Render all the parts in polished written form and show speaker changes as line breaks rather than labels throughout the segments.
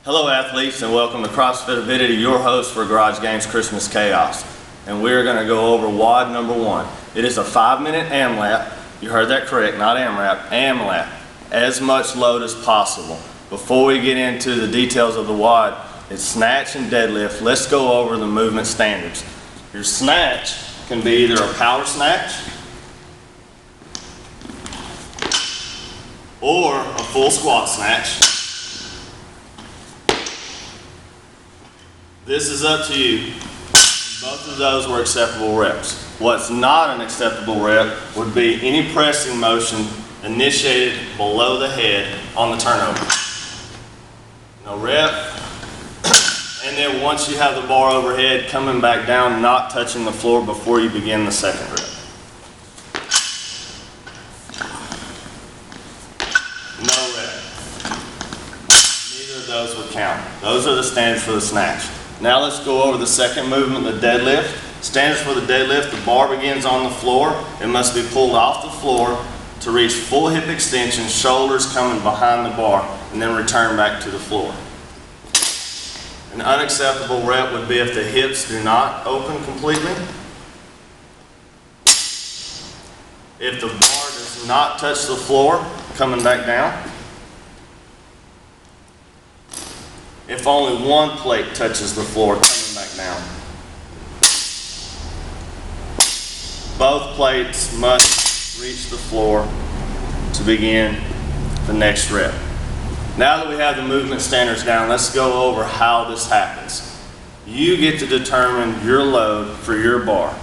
Hello athletes, and welcome to CrossFit Avidity, your host for Garage Games Christmas Chaos. And we're going to go over WOD number 1. It is a 5-minute AMRAP. You heard that correct, not AMRAP, AMRAP. As much load as possible. Before we get into the details of the WOD, it's snatch and deadlift. Let's go over the movement standards. Your snatch can be either a power snatch or a full squat snatch. This is up to you. Both of those were acceptable reps. What's not an acceptable rep would be any pressing motion initiated below the head on the turnover. No rep. And then once you have the bar overhead, coming back down, not touching the floor before you begin the second rep. No rep. Neither of those would count. Those are the standards for the snatch. Now let's go over the second movement, the deadlift. Standards for the deadlift: the bar begins on the floor. It must be pulled off the floor to reach full hip extension, shoulders coming behind the bar, and then return back to the floor. An unacceptable rep would be if the hips do not open completely. If the bar does not touch the floor, coming back down. If only one plate touches the floor, coming back down. Both plates must reach the floor to begin the next rep. Now that we have the movement standards down, let's go over how this happens. You get to determine your load for your bar.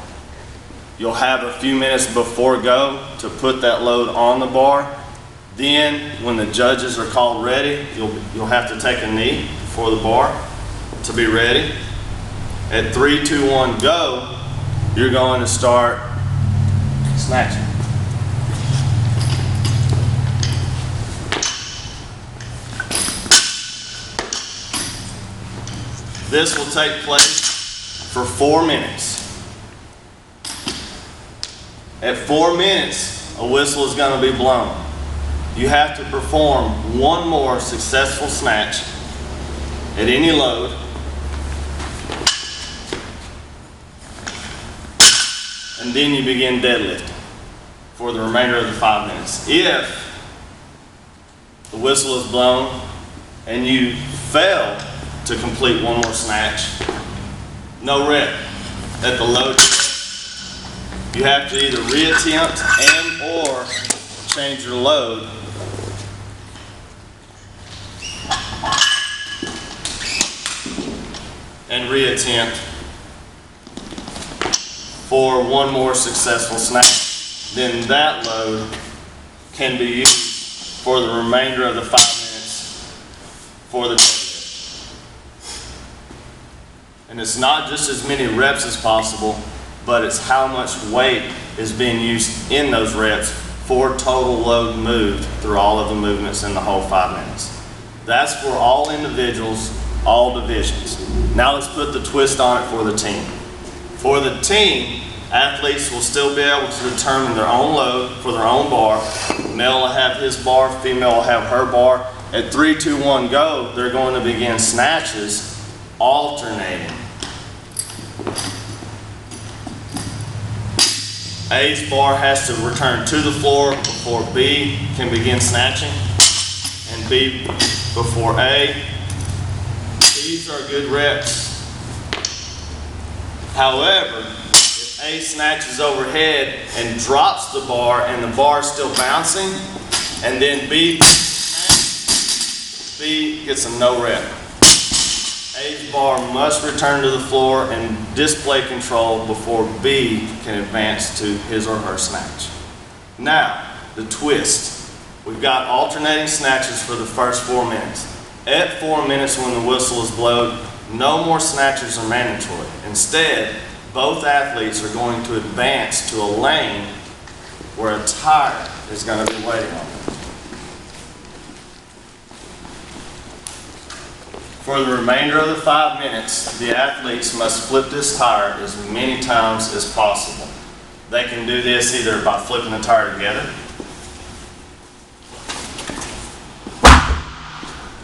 You'll have a few minutes before go to put that load on the bar. Then, when the judges are called ready, you'll have to take a knee for the bar to be ready. At 3, 2, 1, go, you're going to start snatching. This will take place for 4 minutes. At 4 minutes, a whistle is going to be blown. You have to perform one more successful snatch at any load, and then you begin deadlifting for the remainder of the 5 minutes. If the whistle is blown and you fail to complete one more snatch, no rep at the load. You have to either reattempt and or change your load and reattempt for one more successful snatch. Then that load can be used for the remainder of the 5 minutes for the deadlift. And it's not just as many reps as possible, but it's how much weight is being used in those reps for total load moved through all of the movements in the whole 5 minutes. That's for all individuals, all divisions. Now let's put the twist on it for the team. For the team, athletes will still be able to determine their own load for their own bar. Male will have his bar, female will have her bar. At 3, 2, 1, go, they're going to begin snatches, alternating. A's bar has to return to the floor before B can begin snatching, and B before A. These are good reps. However, if A snatches overhead and drops the bar and the bar is still bouncing, and then B gets a no rep. A's bar must return to the floor and display control before B can advance to his or her snatch. Now, the twist. We've got alternating snatches for the first 4 minutes. At 4 minutes, when the whistle is blown, no more snatches are mandatory. Instead, both athletes are going to advance to a lane where a tire is going to be waiting on them. For the remainder of the 5 minutes, the athletes must flip this tire as many times as possible. They can do this either by flipping the tire together,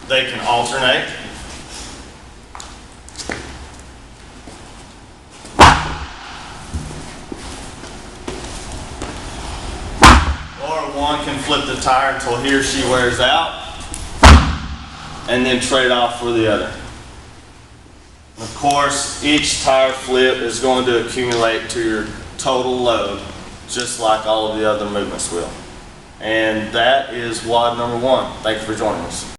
They can alternate, one can flip the tire until he or she wears out, and then trade off for the other. Of course, each tire flip is going to accumulate to your total load, just like all of the other movements will. And that is WOD number 1. Thank you for joining us.